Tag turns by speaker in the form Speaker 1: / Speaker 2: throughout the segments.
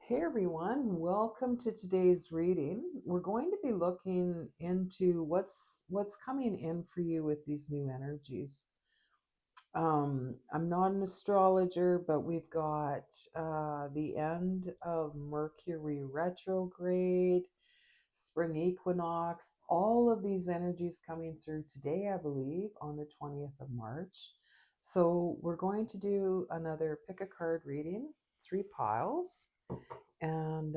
Speaker 1: Hey everyone, welcome to today's reading. We're going to be looking into what's coming in for you with these new energies. I'm not an astrologer, but we've got the end of Mercury retrograde, spring equinox, all of these energies coming through today, I believe, on the 20th of March. So we're going to do another pick a card reading, 3 piles. And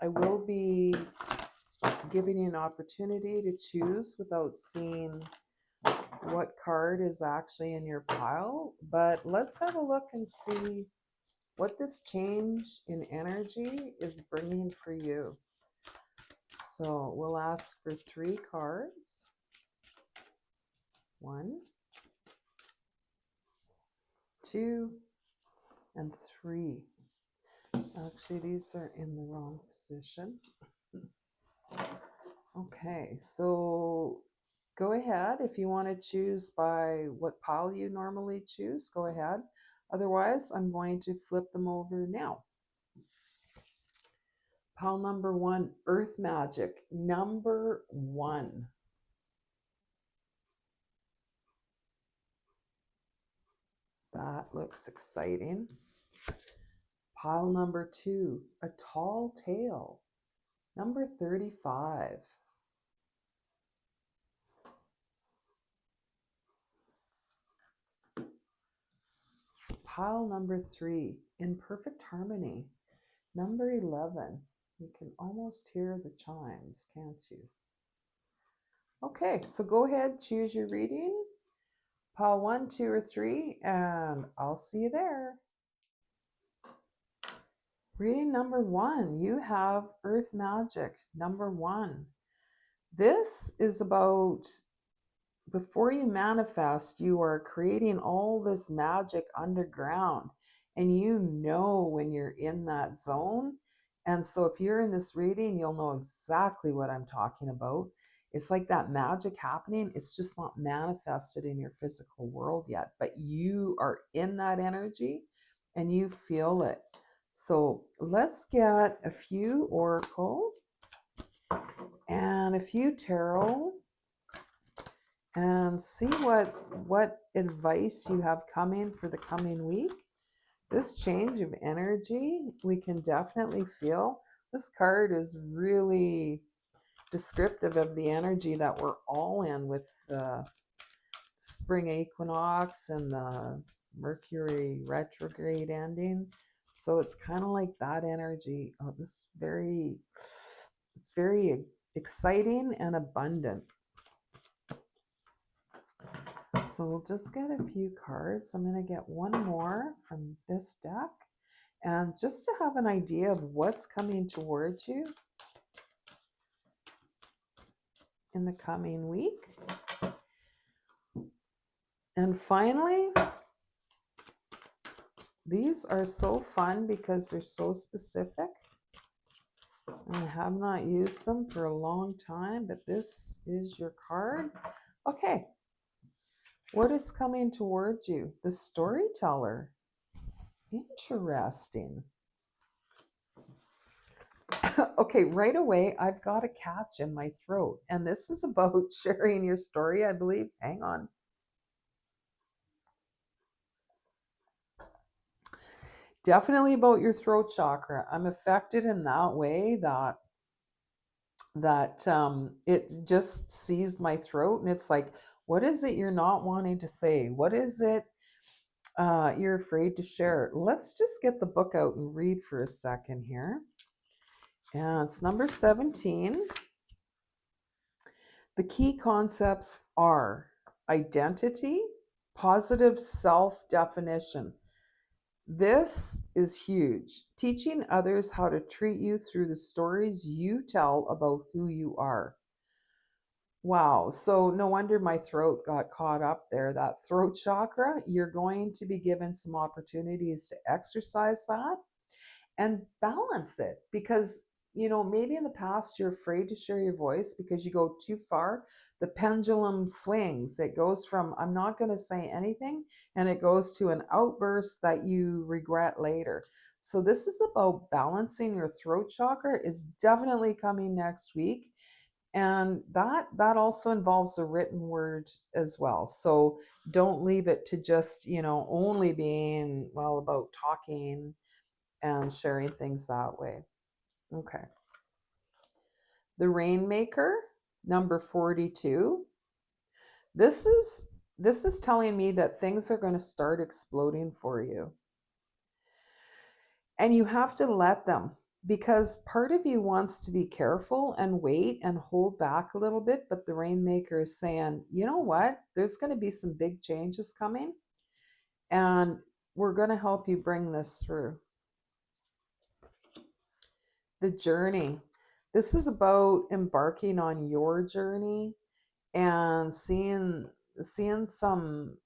Speaker 1: I will be giving you an opportunity to choose without seeing what card is actually in your pile. But let's have a look and see what this change in energy is bringing for you. So we'll ask for 3 cards. 1, 2, and 3. Actually, these are in the wrong position. Okay, so go ahead. If you want to choose by what pile you normally choose, go ahead. Otherwise, I'm going to flip them over now. Pile number 1, Earth Magic, number 1. That looks exciting. Pile number 2, A Tall Tale, number 35. Pile number 3, In Perfect Harmony, number 11. You can almost hear the chimes, can't you? Okay, so go ahead, choose your reading, pile 1, 2, or 3, and I'll see you there. Reading number 1, you have Earth Magic, number 1. This is about before you manifest, you are creating all this magic underground, and you know when you're in that zone. And so if you're in this reading, you'll know exactly what I'm talking about. It's like that magic happening. It's just not manifested in your physical world yet, but you are in that energy and you feel it. So let's get a few oracle and a few tarot and see what advice you have coming for the coming week. This change of energy, we can definitely feel. This card is really descriptive of the energy that we're all in with the spring equinox and the Mercury retrograde ending. So it's kind of like that energy. Oh, it's very exciting and abundant. So we'll just get a few cards. I'm going to get one more from this deck. And just to have an idea of what's coming towards you in the coming week. And finally, these are so fun because they're so specific. I have not used them for a long time, but this is your card. Okay. What is coming towards you? The storyteller. Interesting. Okay, right away, I've got a catch in my throat. And this is about sharing your story, I believe. Hang on. Definitely about your throat chakra. I'm affected in that way that it just seized my throat, and it's like, what is it you're not wanting to say? What is it you're afraid to share? Let's just get the book out and read for a second here. And it's number 17. The key concepts are identity, positive self-definition. This is huge. Teaching others how to treat you through the stories you tell about who you are. Wow. So no wonder my throat got caught up there. That throat chakra, you're going to be given some opportunities to exercise that and balance it, because maybe in the past you're afraid to share your voice because you go too far. The pendulum swings. It goes from I'm not going to say anything, and it goes to an outburst that you regret later. So this is about balancing your throat chakra, is definitely coming next week. And that also involves a written word as well. So don't leave it to just, only being well about talking and sharing things that way. Okay. The Rainmaker, number 42. This is telling me that things are going to start exploding for you. And you have to let them, because part of you wants to be careful and wait and hold back a little bit, but the Rainmaker is saying, you know what? There's going to be some big changes coming, and we're going to help you bring this through. The Journey. This is about embarking on your journey and seeing some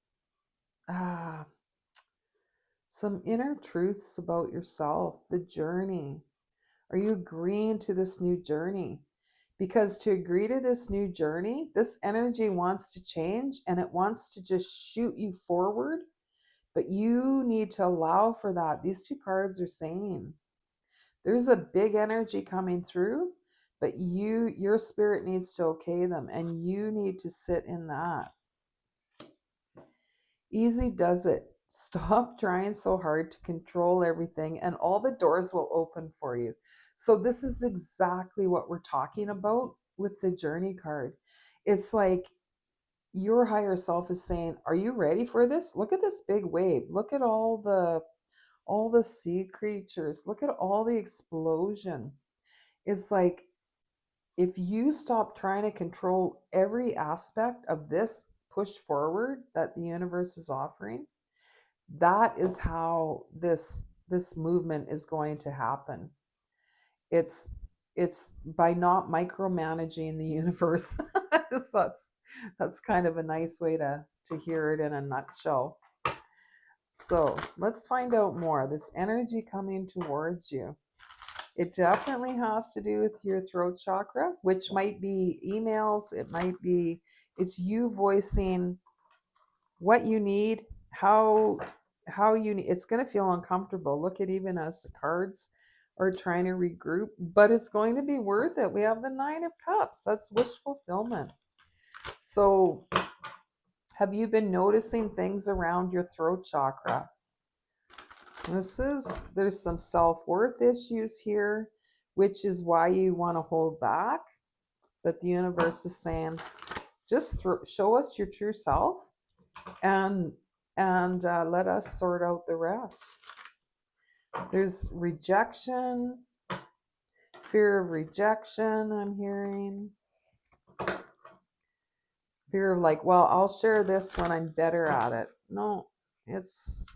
Speaker 1: some inner truths about yourself. The journey. Are you agreeing to this new journey? Because to agree to this new journey, this energy wants to change and it wants to just shoot you forward, but you need to allow for that. These two cards are saying there's a big energy coming through, but your spirit needs to okay them, and you need to sit in that. Easy does it. Stop trying so hard to control everything, and all the doors will open for you. So this is exactly what we're talking about with the Journey card. It's like your higher self is saying, are you ready for this? Look at this big wave. Look at all the sea creatures. Look at all the explosion. It's like, if you stop trying to control every aspect of this push forward that the universe is offering, that is how this movement is going to happen. It's by not micromanaging the universe. So that's kind of a nice way to hear it in a nutshell. So let's find out more. This energy coming towards you, it definitely has to do with your throat chakra, which might be emails. It's you voicing what you need, how you need. It's going to feel uncomfortable. Look at, even as the cards are trying to regroup, but it's going to be worth it. We have the Nine of Cups. That's wish fulfillment. So have you been noticing things around your throat chakra? There's some self-worth issues here, which is why you want to hold back. But the universe is saying, just show us your true self, and let us sort out the rest. There's rejection, fear of rejection, I'm hearing. Fear of like, well, I'll share this when I'm better at it. No, it's,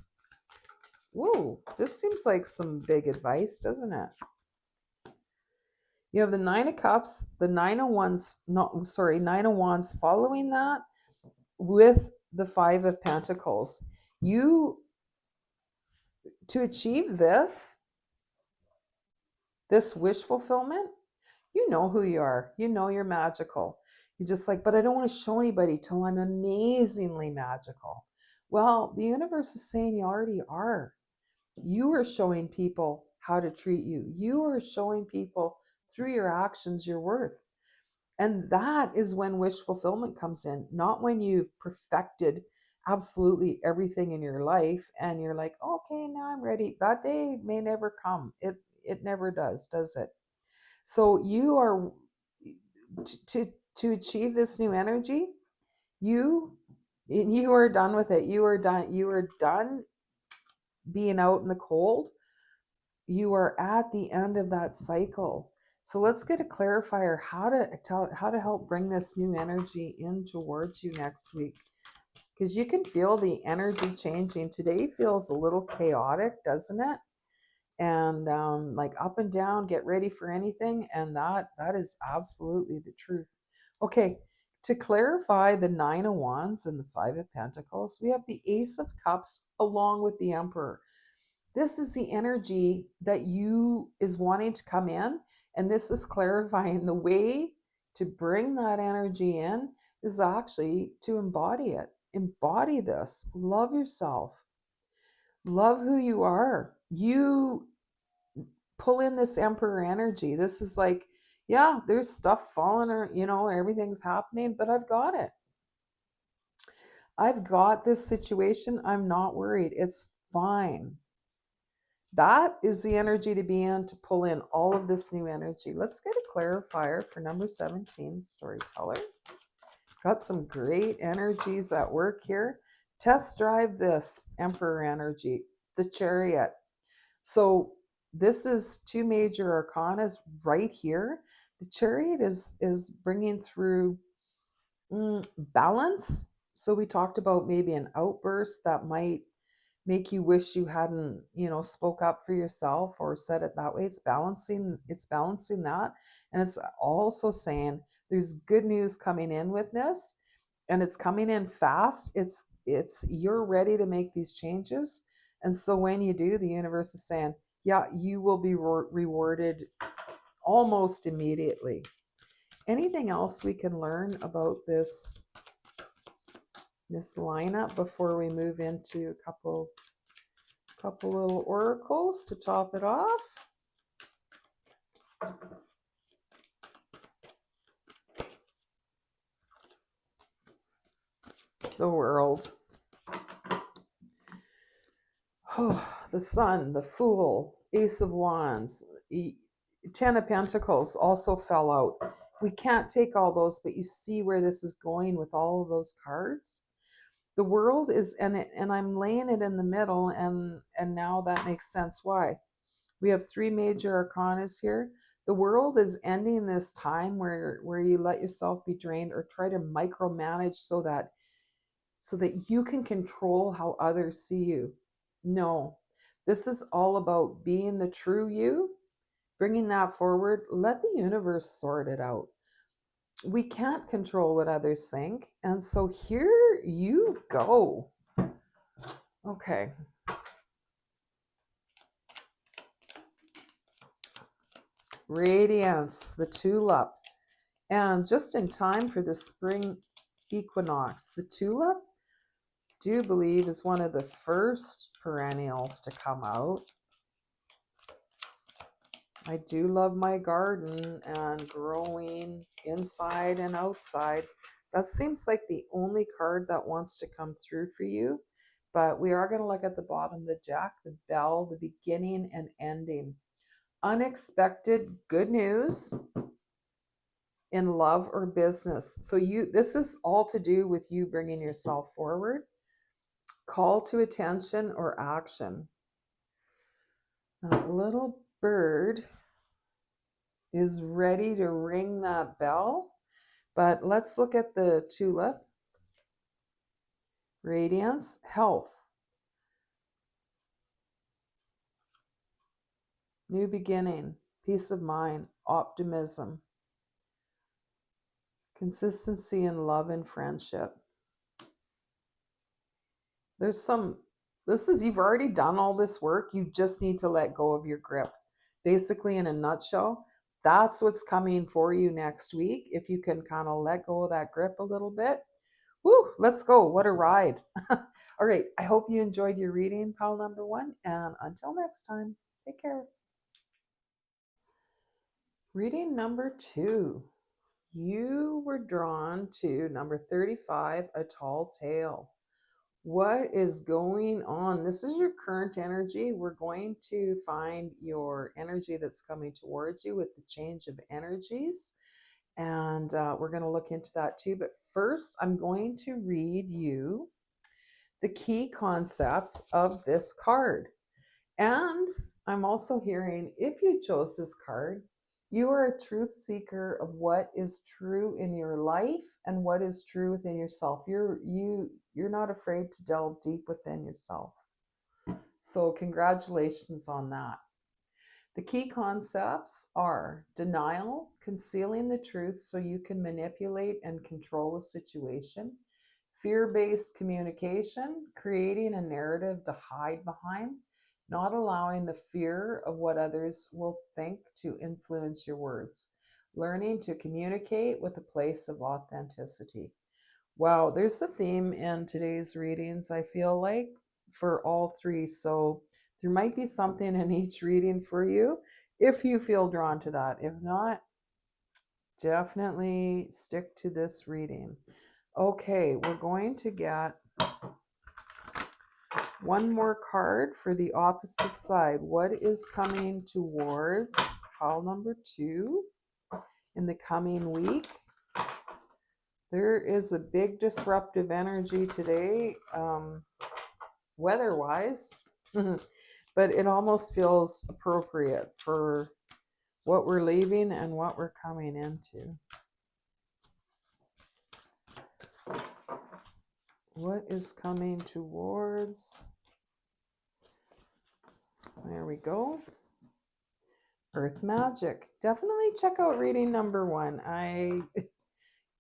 Speaker 1: whoa, this seems like some big advice, doesn't it? You have the Nine of Cups, the Nine of Wands, Nine of Wands following that with the Five of Pentacles. To achieve this wish fulfillment, you know who you are. You know you're magical. You're just like, but I don't want to show anybody till I'm amazingly magical. Well, the universe is saying you already are. You are showing people how to treat you. You are showing people through your actions your worth. And that is when wish fulfillment comes in, not when you've perfected absolutely everything in your life and you're like, okay, now I'm ready. That day may never come. It never does it? So you are to achieve this new energy, you are done with it. You are done being out in the cold. You are at the end of that cycle. So let's get a clarifier how to help bring this new energy in towards you next week, because you can feel the energy changing. Today feels a little chaotic, doesn't it? And like up and down, get ready for anything, and that is absolutely the truth. Okay, to clarify the Nine of Wands and the Five of Pentacles, we have the Ace of Cups along with the Emperor. This is the energy that you is wanting to come in, and this is clarifying the way to bring that energy in is actually to embody it. Embody this. Love yourself. Love who you are. you pull in this Emperor energy. This is like, yeah, there's stuff falling, or everything's happening, but I've got it. I've got this situation. I'm not worried. It's fine. That is the energy to be in, to pull in all of this new energy. Let's get a clarifier for number 17, storyteller. Got some great energies at work here. Test drive this Emperor energy, the Chariot. So this is two major arcanas right here. The Chariot is bringing through balance. So we talked about maybe an outburst that might make you wish you hadn't, spoke up for yourself or said it that way. It's balancing that. And it's also saying there's good news coming in with this, and it's coming in fast. It's you're ready to make these changes. And so when you do, the universe is saying, yeah, you will be rewarded almost immediately. Anything else we can learn about this lineup before we move into a couple little oracles to top it off? The World. Oh, the Sun, the Fool, Ace of Wands, Ten of Pentacles also fell out. We can't take all those, but you see where this is going with all of those cards. The World is, and I'm laying it in the middle, and now that makes sense why. We have three major arcanas here. The World is ending this time where you let yourself be drained or try to micromanage so that you can control how others see you. No, this is all about being the true you, bringing that forward. Let the universe sort it out. We can't control what others think. And so here you go. Okay. Radiance, the tulip. And just in time for the spring equinox, the tulip, do believe, is one of the first perennials to come out. I do love my garden and growing inside and outside. That seems like the only card that wants to come through for you. But we are going to look at the bottom, the Jack, the Bell, the beginning and ending. Unexpected good news in love or business. So this is all to do with you bringing yourself forward. Call to attention or action. That little bird is ready to ring that bell. But let's look at the tulip. Radiance, health. New beginning, peace of mind, optimism. Consistency in love and friendship. You've already done all this work. You just need to let go of your grip. Basically, in a nutshell, that's what's coming for you next week. If you can kind of let go of that grip a little bit. Woo, let's go. What a ride. All right. I hope you enjoyed your reading, pal number 1. And until next time, take care. Reading number 2. You were drawn to number 35, A Tall Tale. What is going on? This is your current energy. We're going to find your energy that's coming towards you with the change of energies. And we're going to look into that too. But first, I'm going to read you the key concepts of this card. And I'm also hearing, if you chose this card, you are a truth seeker of what is true in your life and what is true within yourself. You're not afraid to delve deep within yourself. So congratulations on that. The key concepts are denial, concealing the truth so you can manipulate and control a situation. Fear-based communication, creating a narrative to hide behind, not allowing the fear of what others will think to influence your words. Learning to communicate with a place of authenticity. Wow, there's a theme in today's readings, I feel like, for all three. So There might be something in each reading for you if you feel drawn to that. If not, definitely stick to this reading. Okay, we're going to get one more card for the opposite side. What is coming towards pile number 2 in the coming week? There is a big disruptive energy today, weather-wise, but it almost feels appropriate for what we're leaving and what we're coming into. What is coming towards? There we go. Earth Magic. Definitely check out reading number 1.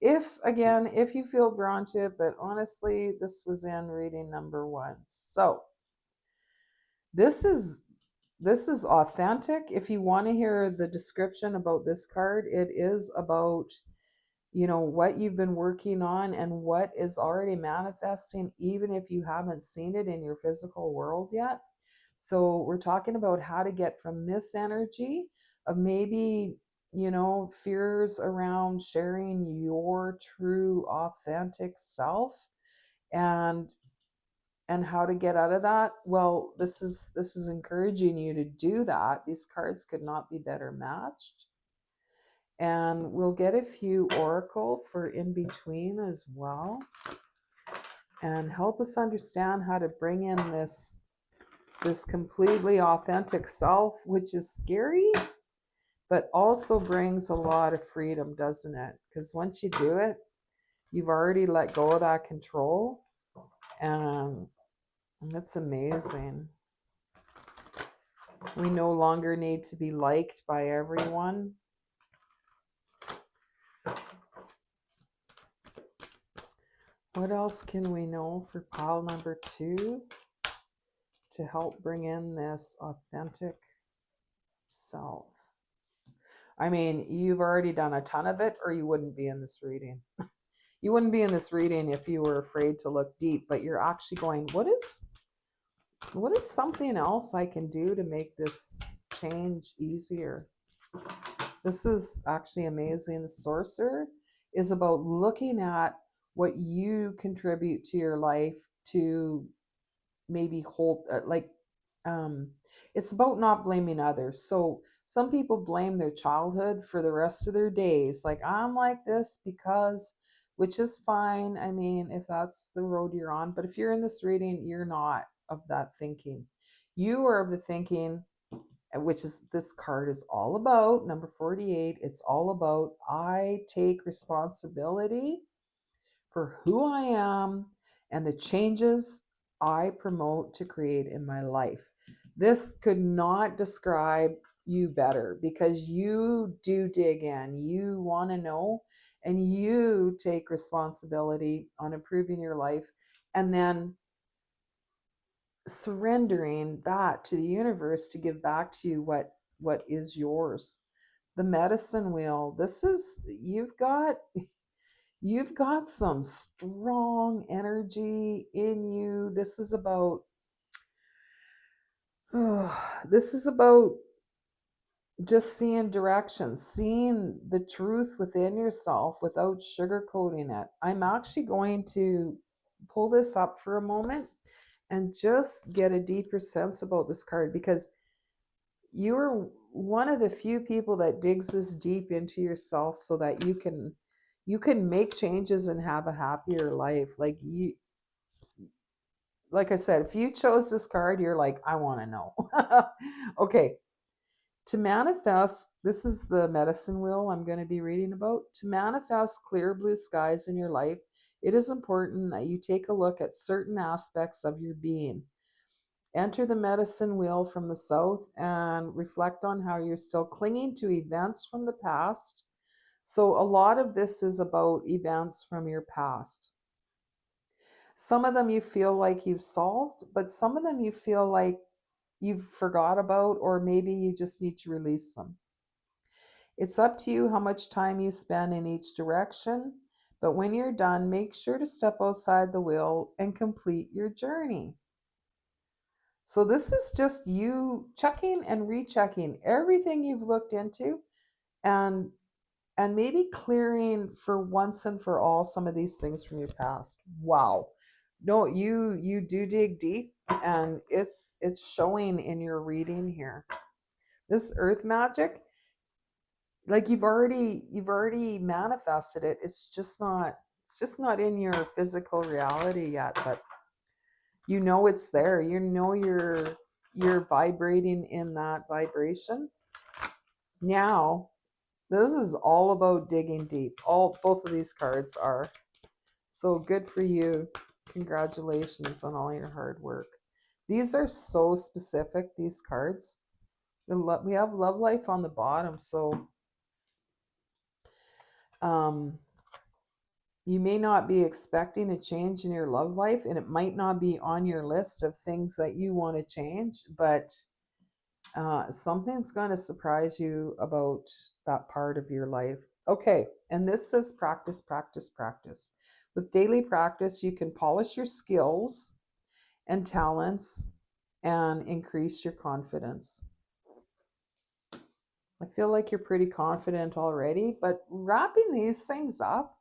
Speaker 1: If you feel drawn to it, but honestly, this was in reading number 1. So this is authentic. If you want to hear the description about this card, it is about, what you've been working on and what is already manifesting, even if you haven't seen it in your physical world yet. So we're talking about how to get from this energy of maybe, fears around sharing your true authentic self, and how to get out of that. Well, this is encouraging you to do that. These cards could not be better matched. And we'll get a few oracle for in between as well, and help us understand how to bring in this completely authentic self, which is scary, but also brings a lot of freedom, doesn't it? Because once you do it, you've already let go of that control, and that's amazing. We no longer need to be liked by everyone. What else can we know for pile number 2 to help bring in this authentic self? I mean, you've already done a ton of it, or you wouldn't be in this reading. You wouldn't be in this reading if you were afraid to look deep, but you're actually going, what is something else I can do to make this change easier? This is actually amazing. The Sorcerer is about looking at what you contribute to your life to maybe hold, it's about not blaming others. So some people blame their childhood for the rest of their days. Like, I'm like this because, which is fine. I mean, if that's the road you're on. But if you're in this reading, you're not of that thinking. You are of the thinking, which is this card is all about, number 48. It's all about, I take responsibility for who I am and the changes I promote to create in my life. This could not describe you better, because you do dig in, you want to know, and you take responsibility on improving your life, and then surrendering that to the universe to give back to you what is yours. The medicine wheel. This is, you've got some strong energy in you. This is about just seeing direction, seeing the truth within yourself without sugarcoating it. I'm actually going to pull this up for a moment and just get a deeper sense about this card, because you're one of the few people that digs this deep into yourself so that you can make changes and have a happier life. Like I said, if you chose this card, you're like, I want to know. Okay. To manifest, this is the medicine wheel I'm going to be reading about. To manifest clear blue skies in your life, it is important that you take a look at certain aspects of your being. Enter the medicine wheel from the south and reflect on how you're still clinging to events from the past. So a lot of this is about events from your past. Some of them you feel like you've solved, but some of them you feel like you've forgot about, or maybe you just need to release them. It's up to you how much time you spend in each direction, but when you're done, make sure to step outside the wheel and complete your journey. So this is just you checking and rechecking everything you've looked into, and maybe clearing for once and for all some of these things from your past. Wow. No, you do dig deep, and it's showing in your reading here. This earth magic, like you've already manifested it. It's just not in your physical reality yet, but you know it's there. You know you're vibrating in that vibration. Now, this is all about digging deep. All both of these cards are. So good for you. Congratulations on all your hard work. These are so specific, these cards. We have love life on the bottom, so um you may not be expecting a change in your love life, and it might not be on your list of things that you want to change, but something's going to surprise you about that part of your life. Okay, and this says practice, practice, practice. With daily practice, you can polish your skills and talents and increase your confidence. I feel like you're pretty confident already, but wrapping these things up,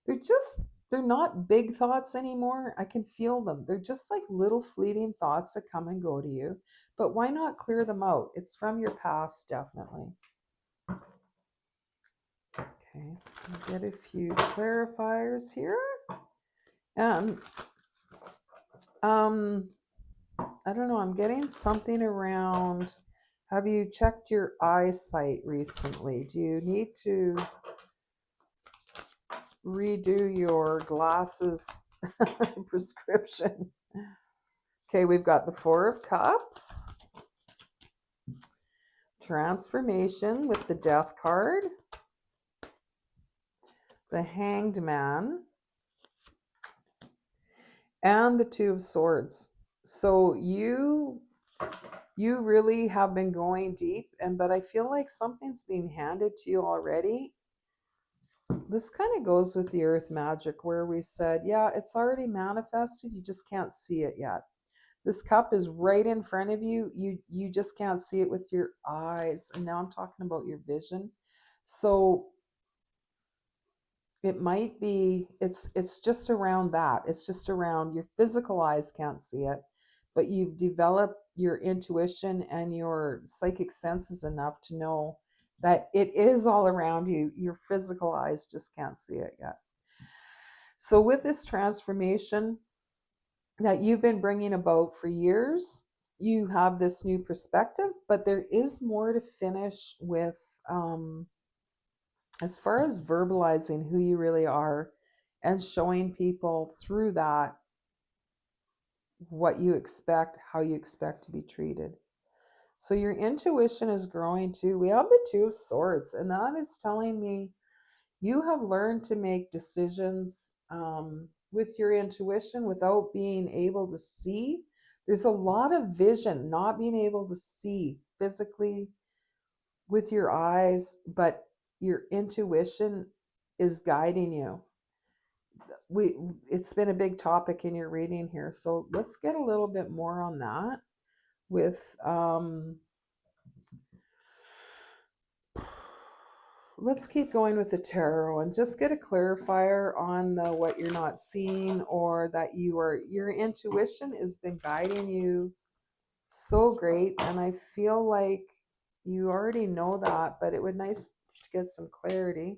Speaker 1: they're just, they're not big thoughts anymore. I can feel them. They're just like little fleeting thoughts that come and go to you. But why not clear them out? It's from your past, definitely. Okay, I'll get a few clarifiers here. And I don't know, I'm getting something around, have you checked your eyesight recently? Do you need to redo your glasses prescription? Okay, we've got the Four of Cups, transformation with the Death card, the Hanged Man, and the Two of Swords. So you really have been going deep, but I feel like something's being handed to you already. This kind of goes with the earth magic where we said, yeah, it's already manifested, you just can't see it yet. This cup is right in front of you. You just can't see it with your eyes. And now I'm talking about your vision. So it might be, it's just around that. It's just around your physical eyes can't see it, but you've developed your intuition and your psychic senses enough to know that it is all around you. Your physical eyes just can't see it yet. So with this transformation that you've been bringing about for years, you have this new perspective, but there is more to finish with, as far as verbalizing who you really are and showing people through that what you expect, how you expect to be treated. So your intuition is growing too. We have the Two of Swords, and that is telling me you have learned to make decisions with your intuition without being able to see. There's a lot of vision, not being able to see physically with your eyes, but your intuition is guiding you. It's been a big topic in your reading here, so let's get a little bit more on that with let's keep going with the tarot and just get a clarifier on the what you're not seeing, or that your intuition has been guiding you so great, and I feel like you already know that, but it would be nice to get some clarity.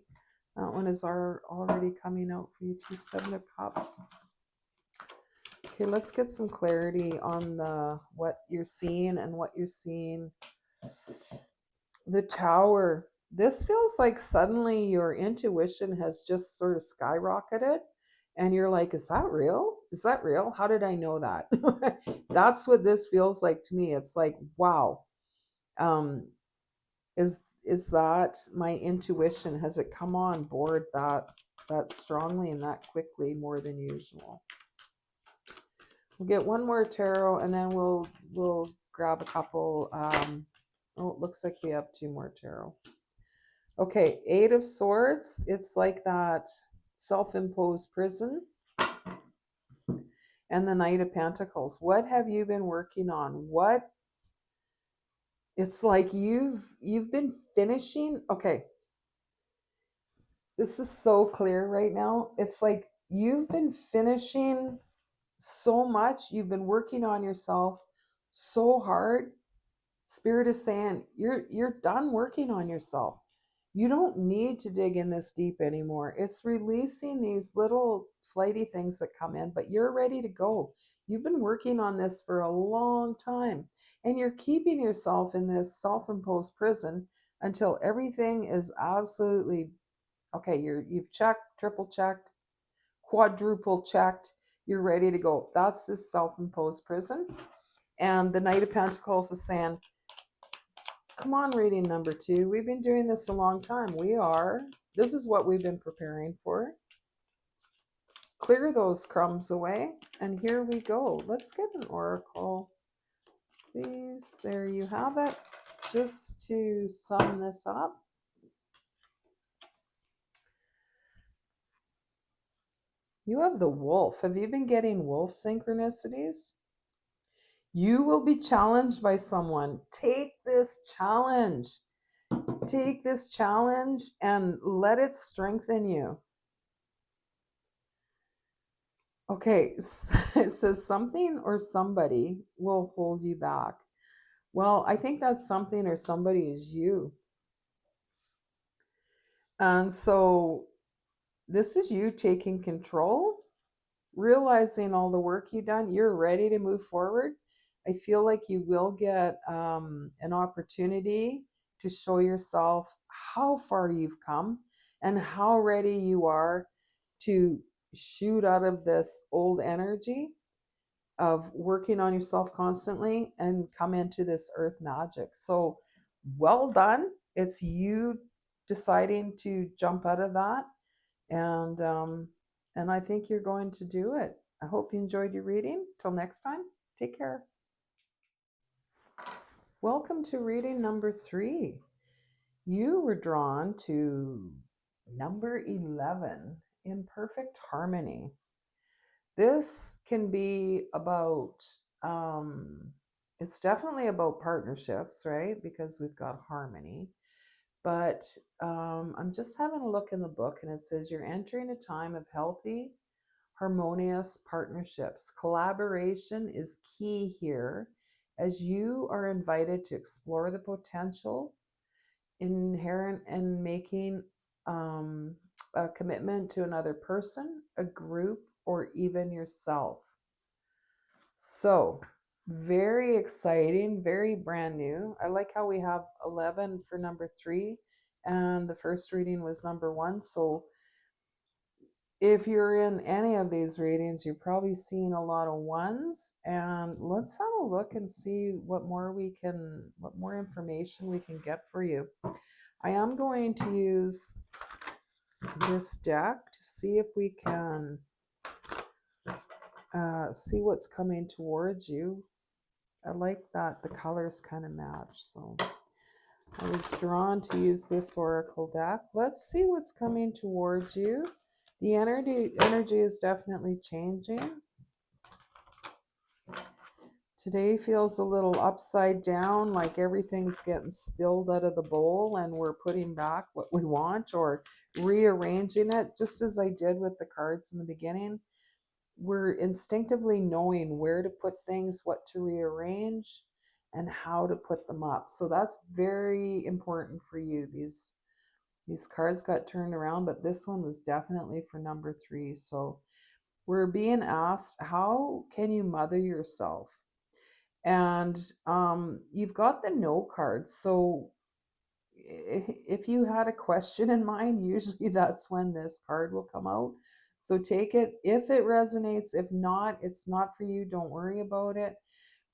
Speaker 1: That one is already coming out for you too. Seven of Cups. Okay, let's get some clarity on the what you're seeing and what you're seeing. The Tower. This feels like suddenly your intuition has just sort of skyrocketed, and you're like, is that real? Is that real? How did I know that? That's what this feels like to me. It's like, wow. Um, is that my intuition? Has it come on board that strongly and that quickly, more than usual? We'll get one more tarot, and then we'll grab a couple. Oh, it looks like we have two more tarot. Okay, Eight of Swords. It's like that self-imposed prison. and the Knight of Pentacles. What have you been working on? What it's like you've been finishing. Okay, this is so clear right now. It's like you've been finishing so much. You've been working on yourself so hard. Spirit is saying you're done working on yourself. You don't need to dig in this deep anymore. It's releasing these little flighty things that come in, but you're ready to go. You've been working on this for a long time, and you're keeping yourself in this self-imposed prison until everything is absolutely okay. You've checked, triple checked, quadruple checked. You're ready to go. That's this self-imposed prison. And the Knight of Pentacles is saying, come on, reading number 2. We've been doing this a long time. This is what we've been preparing for. Clear those crumbs away. And here we go. Let's get an oracle, please. There you have it. Just to sum this up. You have the wolf. Have you been getting wolf synchronicities? You will be challenged by someone. Take this challenge. Take this challenge and let it strengthen you. Okay, it says something or somebody will hold you back. Well, I think that something or somebody is you. And so this is you taking control, realizing all the work you've done. You're ready to move forward. I feel like you will get an opportunity to show yourself how far you've come and how ready you are to shoot out of this old energy of working on yourself constantly and come into this earth magic. So well done. It's you deciding to jump out of that, and I think you're going to do it. I hope you enjoyed your reading. Till next time, take care. Welcome to reading number 3. You were drawn to number 11, in perfect harmony. This can be about, it's definitely about partnerships, right? Because we've got harmony. But I'm just having a look in the book, and it says you're entering a time of healthy, harmonious partnerships. Collaboration is key here, as you are invited to explore the potential inherent in making a commitment to another person, a group, or even yourself. So, very exciting, very brand new. I like how we have 11 for number 3, and the first reading was number 1. So, if you're in any of these readings, you're probably seeing a lot of ones. And let's have a look and see what more information we can get for you. I am going to use this deck to see if we can see what's coming towards you. I like that the colors kind of match, so I was drawn to use this oracle deck. Let's see what's coming towards you. The energy is definitely changing. Today feels a little upside down, like everything's getting spilled out of the bowl and we're putting back what we want or rearranging it, just as I did with the cards in the beginning. We're instinctively knowing where to put things, what to rearrange, and how to put them up. So that's very important for you. These cards got turned around, but this one was definitely for number 3. So we're being asked, how can you mother yourself? And you've got the no card. So if you had a question in mind, usually that's when this card will come out. So take it if it resonates. If not, it's not for you. Don't worry about it.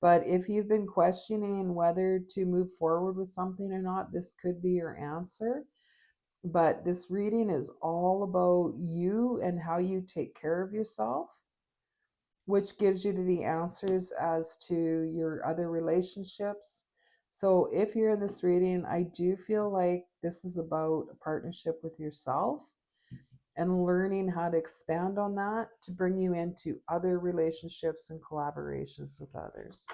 Speaker 1: But if you've been questioning whether to move forward with something or not, this could be your answer. But this reading is all about you and how you take care of yourself, which gives you the answers as to your other relationships. So if you're in this reading, I do feel like this is about a partnership with yourself. and learning how to expand on that to bring you into other relationships and collaborations with others.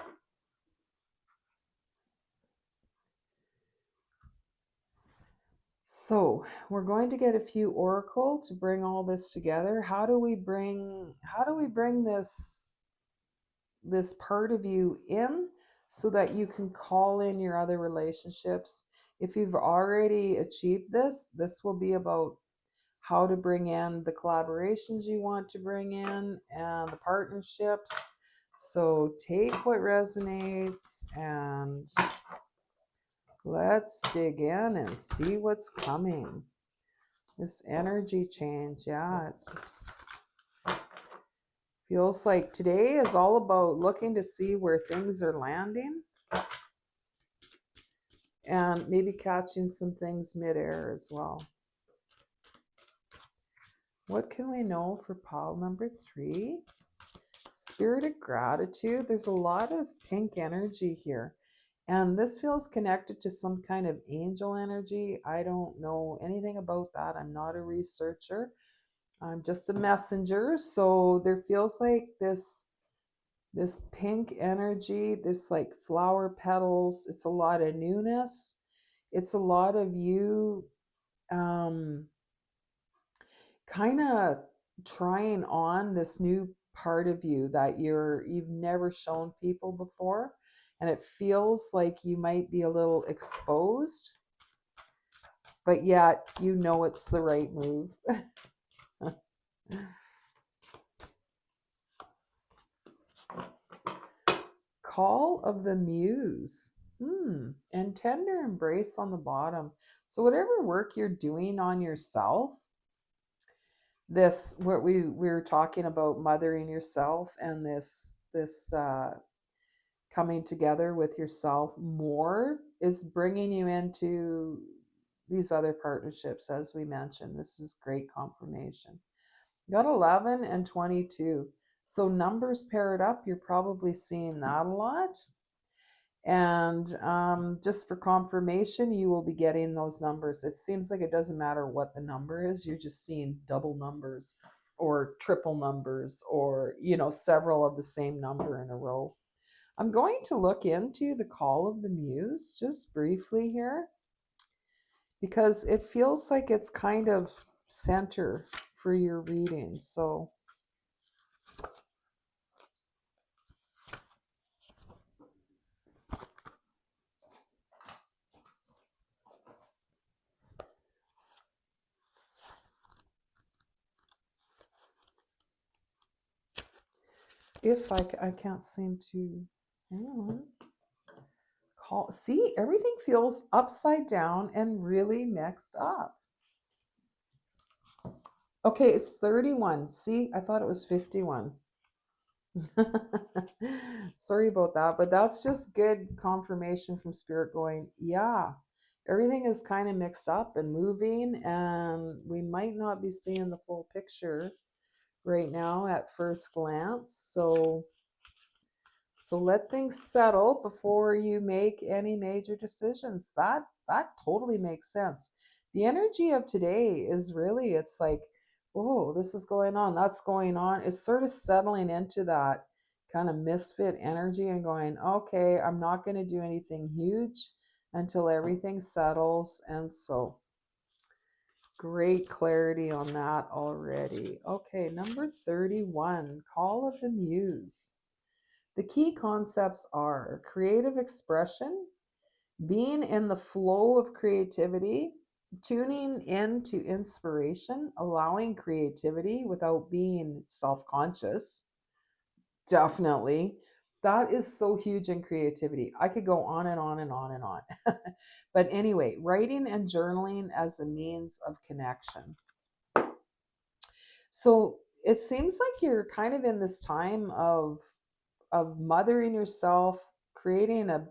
Speaker 1: So we're going to get a few oracle to bring all this together. How do we bring this part of you in so that you can call in your other relationships? If you've already achieved this, this will be about how to bring in the collaborations you want to bring in and the partnerships. So take what resonates and let's dig in and see what's coming. This energy change, yeah, it's just feels like today is all about looking to see where things are landing and maybe catching some things midair as well. What can we know for pile number 3? Spirit of gratitude. There's a lot of pink energy here. And this feels connected to some kind of angel energy. I don't know anything about that. I'm not a researcher. I'm just a messenger. So there feels like this pink energy, this like flower petals. It's a lot of newness. It's a lot of you kind of trying on this new part of you that you've never shown people before, and it feels like you might be a little exposed, but yet you know it's the right move. Call of the Muse. And tender embrace on the bottom. So whatever work you're doing on yourself, this what we were talking about, mothering yourself, and this coming together with yourself more is bringing you into these other partnerships. As we mentioned, this is great confirmation. You got 11 and 22, so numbers paired up, you're probably seeing that a lot. And just for confirmation, you will be getting those numbers. It seems like it doesn't matter what the number is, you're just seeing double numbers or triple numbers, or several of the same number in a row. I'm going to look into the call of the Muse just briefly here, because it feels like it's kind of center for your reading. So if I can't seem to, hang on. See, everything feels upside down and really mixed up. Okay, it's 31. See, I thought it was 51. Sorry about that, but that's just good confirmation from Spirit going, yeah, everything is kind of mixed up and moving, and we might not be seeing the full picture right now at first glance. So let things settle before you make any major decisions. That totally makes sense. The energy of today is really, it's like, oh, this is going on, that's going on. It's sort of settling into that kind of misfit energy and going, okay, I'm not going to do anything huge until everything settles. And so great clarity on that already. Okay, number 31, Call of the Muse. The key concepts are creative expression, being in the flow of creativity, tuning into inspiration, allowing creativity without being self-conscious. Definitely. That is so huge in creativity. I could go on and on and on and on. But anyway, writing and journaling as a means of connection. So it seems like you're kind of in this time of mothering yourself, creating a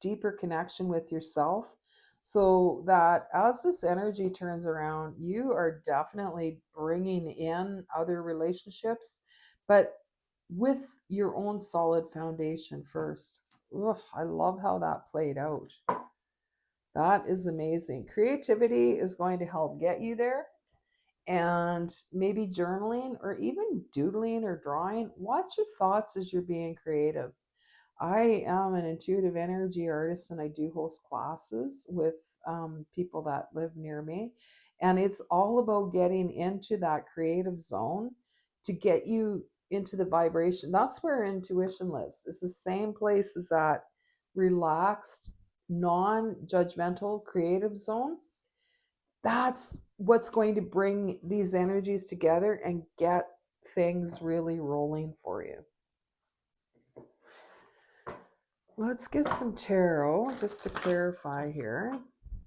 Speaker 1: deeper connection with yourself, so that as this energy turns around, you are definitely bringing in other relationships, but with your own solid foundation first. Ugh, I love how that played out. That is amazing. Creativity is going to help get you there. and maybe journaling or even doodling or drawing. Watch your thoughts as you're being creative. I am an intuitive energy artist and I do host classes with people that live near me. And it's all about getting into that creative zone to get you into the vibration. That's where intuition lives. It's the same place as that relaxed, non judgmental creative zone. That's what's going to bring these energies together and get things really rolling for you. Let's get some tarot just to clarify here.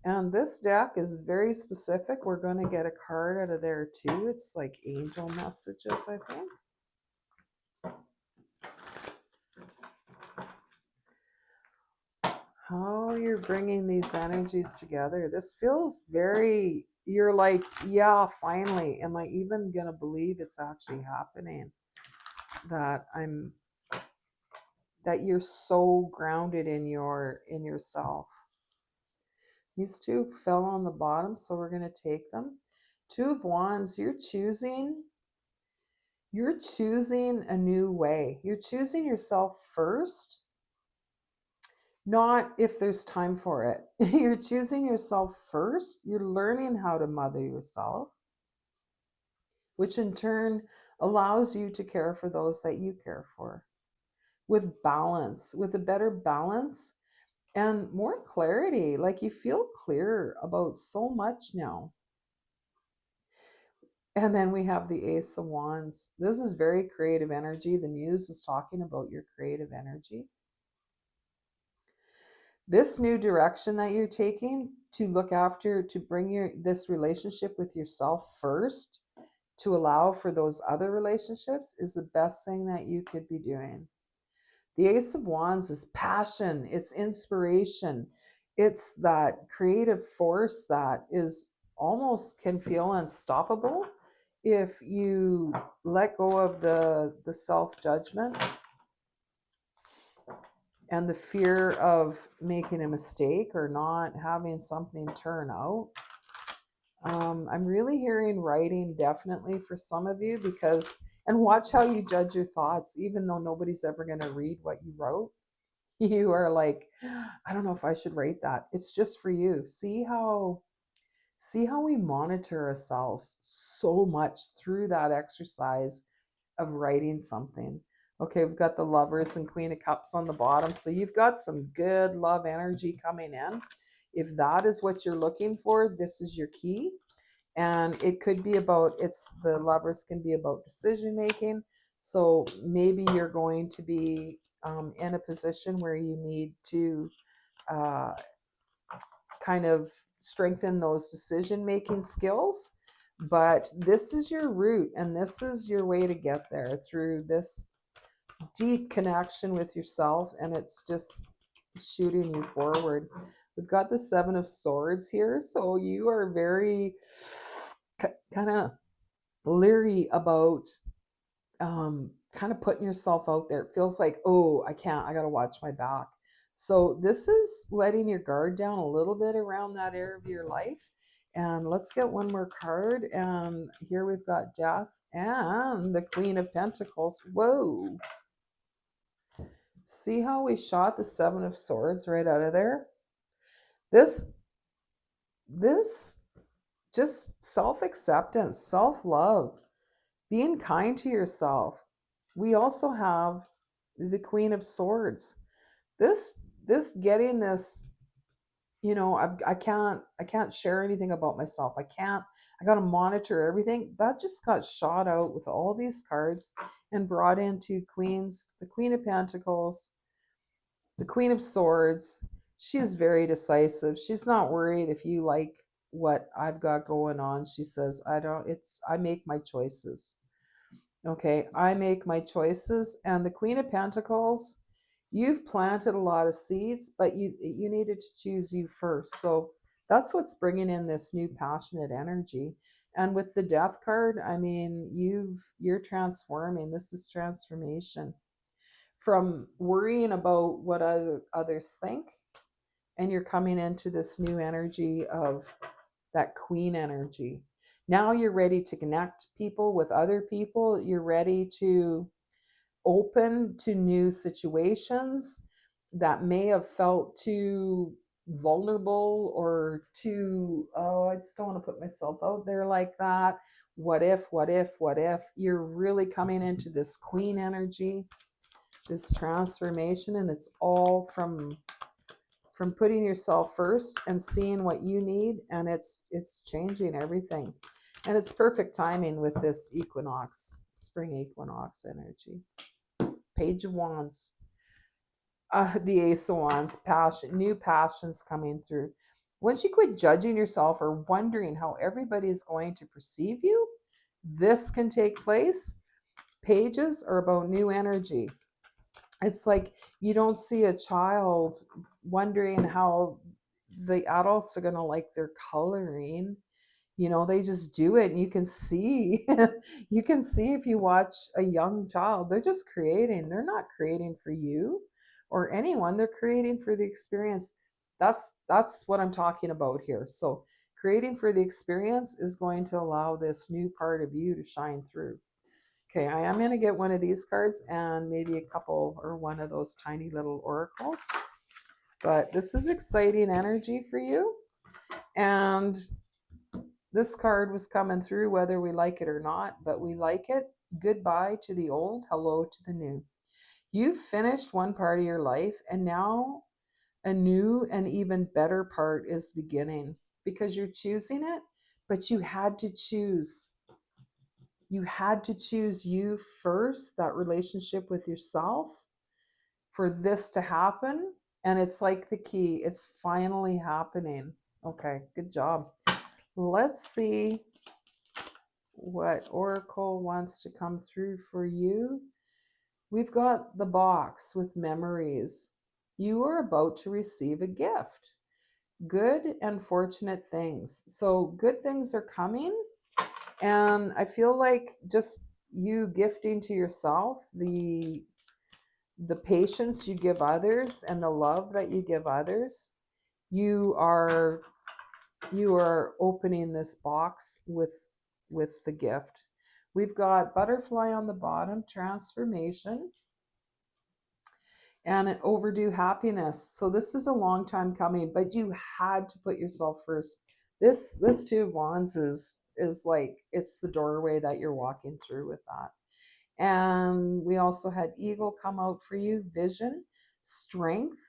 Speaker 1: And this deck is very specific. We're going to get a card out of there too. It's like angel messages, I think. How you're bringing these energies together. This feels very, you're like, yeah, finally. Am I even going to believe it's actually happening? That you're so grounded in yourself. These two fell on the bottom, so we're going to take them. Two of Wands, you're choosing a new way. You're choosing yourself first, not if there's time for it. You're choosing yourself first. You're learning how to mother yourself, which in turn allows you to care for those that you care for with balance, with a better balance and more clarity. Like you feel clear about so much now. And then we have the Ace of Wands. This is very creative energy. The Muse is talking about your creative energy. This new direction that you're taking to look after, to bring this relationship with yourself first, to allow for those other relationships, is the best thing that you could be doing. The Ace of Wands is passion, it's inspiration, it's that creative force that is almost can feel unstoppable if you let go of the self-judgment and the fear of making a mistake or not having something turn out. I'm really hearing writing definitely for some of you, because, and watch how you judge your thoughts, even though nobody's ever going to read what you wrote. You are like, I don't know if I should write that. It's just for you. See how we monitor ourselves so much through that exercise of writing something. Okay, we've got the Lovers and Queen of Cups on the bottom. So you've got some good love energy coming in. If that is what you're looking for, this is your key. And it could be about, the Lovers can be about decision making. So maybe you're going to be in a position where you need to kind of strengthen those decision making skills. But this is your route, and this is your way to get there, through this deep connection with yourself, and it's just shooting you forward. We've got the Seven of Swords here, so you are very kind of leery about kind of putting yourself out there. It feels like, oh, I got to watch my back. So this is letting your guard down a little bit around that area of your life. And let's get one more card. And here we've got Death and the Queen of Pentacles. Whoa. See how we shot the Seven of Swords right out of there? This just self-acceptance, self-love, being kind to yourself. We also have the Queen of Swords. This getting this, I can't share anything about myself. I got to monitor everything. That just got shot out with all these cards and brought into Queens, the Queen of Pentacles, the Queen of Swords. She's very decisive. She's not worried if you like what I've got going on. She says, I make my choices. Okay, I make my choices. And the Queen of Pentacles, you've planted a lot of seeds, but you needed to choose you first. So that's what's bringing in this new passionate energy. And with the Death card, I mean, you're transforming. This is transformation from worrying about what others think, and you're coming into this new energy of that queen energy. Now you're ready to connect people with other people. You're ready to open to new situations that may have felt too vulnerable or too, oh, I just don't want to put myself out there like that. What if, what if, what if? You're really coming into this queen energy, this transformation, and it's all from putting yourself first and seeing what you need, and it's changing everything. And it's perfect timing with this equinox, spring equinox energy. Page of Wands, the Ace of Wands, passion, new passions coming through. Once you quit judging yourself or wondering how everybody is going to perceive you, this can take place. Pages are about new energy. It's like you don't see a child wondering how the adults are going to like their coloring. They just do it, and you can see you can see if you watch a young child, they're just creating. They're not creating for you or anyone. They're creating for the experience. That's what I'm talking about here. So creating for the experience is going to allow this new part of you to shine through. Okay, I am going to get one of these cards and maybe a couple or one of those tiny little oracles. But this is exciting energy for you. And this card was coming through whether we like it or not, but we like it. Goodbye to the old, hello to the new. You've finished one part of your life, and now a new and even better part is beginning because you're choosing it, but you had to choose. You had to choose you first, that relationship with yourself, for this to happen. And it's like the key, it's finally happening. Okay, good job. Let's see what Oracle wants to come through for you. We've got the box with memories. You are about to receive a gift. Good and fortunate things. So good things are coming. And I feel like just you gifting to yourself the patience you give others and the love that you give others, you are opening this box with the gift. We've got butterfly on the bottom, transformation, and an overdue happiness. So this is a long time coming, but you had to put yourself first. This Two of Wands is like, it's the doorway that you're walking through with that. And we also had eagle come out for you, vision, strength,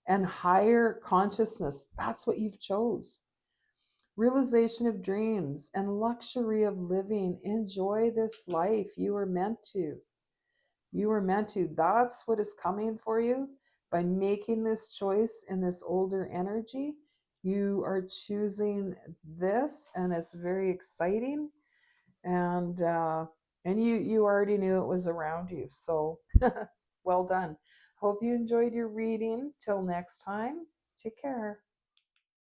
Speaker 1: and higher consciousness. That's what you've chose. Realization of dreams and luxury of living. Enjoy this life. You were meant to. You were meant to. That's what is coming for you by making this choice in this older energy. You are choosing this, and it's very exciting. And you already knew it was around you. So well done. Hope you enjoyed your reading. Till next time, take care.